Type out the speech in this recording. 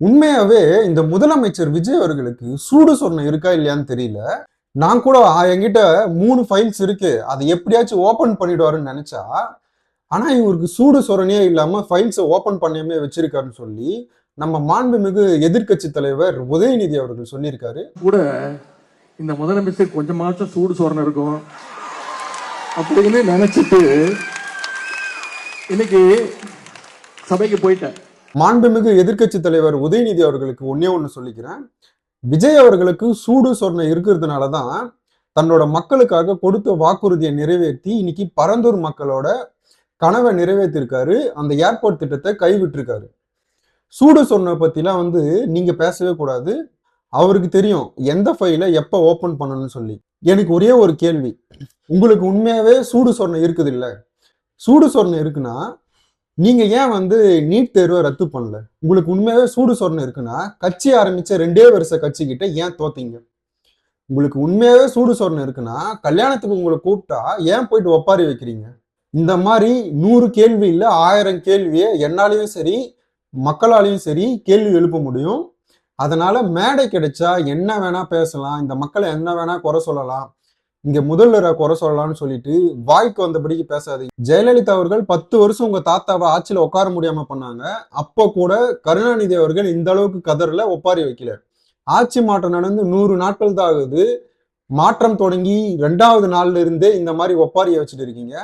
உண்மையாவே இந்த முதலமைச்சர் விஜய் அவர்களுக்கு சூடு சொரணை இருக்கா இல்லையான்னு தெரியல. நான் கூட என்கிட்ட 3 ஃபைல்ஸ் இருக்கு. அதை எப்படியாச்சும் ஓப்பன் பண்ணிடுவாருன்னு நெனச்சா, ஆனா இவருக்கு சூடு சொரணையே இல்லாம ஃபைல்ஸ ஓப்பன் பண்ணாமயே வச்சிருக்காருன்னு சொல்லி, நம்ம மாண்புமிகு எதிர்க்கட்சி தலைவர் உதயநிதி அவர்கள் சொல்லியிருக்காரு. கூட இந்த முதலமைச்சர் கொஞ்சமாச்சும் சூடு சொரணை இருக்கும் அப்படின்னு நினைச்சிட்டு இன்னைக்கு சபைக்கு போயிட்டேன். மாண்புமிகு எதிர்க்கட்சி தலைவர் உதயநிதி அவர்களுக்கு ஒண்ணே ஒண்ணு சொல்லிக்கிறேன். விஜய் அவர்களுக்கு சூடு சொரணை இருக்கிறதுனால தான் தன்னோட மக்களுக்காக கொடுத்த வாக்குறுதியை நிறைவேற்றி இன்னைக்கு பரந்தூர் மக்களோட கனவை நிறைவேற்றிருக்காரு. அந்த ஏர்போர்ட் திட்டத்தை கைவிட்டிருக்காரு. சூடு சொரணை பத்திலாம் நீங்க பேசவே கூடாது. அவருக்கு தெரியும் எந்த ஃபைலை எப்ப ஓபன் பண்ணணும்னு சொல்லி. எனக்கு ஒரே ஒரு கேள்வி, உங்களுக்கு உண்மையாவே சூடு சொரணை இருக்குது இல்ல? சூடு சொரணை இருக்குன்னா நீங்க ஏன் நீட் தேர்வை ரத்து பண்ணல? உங்களுக்கு உண்மையாவே சூடு சொரணை இருக்குன்னா கட்சி ஆரம்பிச்ச 2 வருஷ கட்சி கிட்ட ஏன் தோத்தீங்க? உங்களுக்கு உண்மையாவே சூடு சொரணை இருக்குன்னா கல்யாணத்துக்கு உங்களை கூப்பிட்டா ஏன் போயிட்டு ஒப்பாரி வைக்கிறீங்க? இந்த மாதிரி 100 கேள்வி இல்ல 1000 கேள்வியை என்னாலையும் சரி மக்களாலையும் சரி கேள்வி எழுப்ப முடியும். அதனால மேடை கிடைச்சா என்ன வேணா பேசலாம், இந்த மக்களை என்ன வேணா குறை சொல்லலாம், இங்க முதல்வரை குறை சொல்லலாம்னு சொல்லிட்டு வாய்க்கு வந்தபடிக்கு பேசாதீங்க. ஜெயலலிதா அவர்கள் 10 வருஷம் உங்க தாத்தாவை ஆட்சியில உட்கார முடியாம பண்ணாங்க. அப்போ கூட கருணாநிதி அவர்கள் இந்த அளவுக்கு கதர்ல ஒப்பாரி வைக்கல. ஆட்சி மாற்றம் நடந்து 100 நாட்கள் தான் ஆகுது. மாற்றம் தொடங்கி 2வது நாள்ல இருந்தே இந்த மாதிரி ஒப்பாரியை வச்சுட்டு இருக்கீங்க.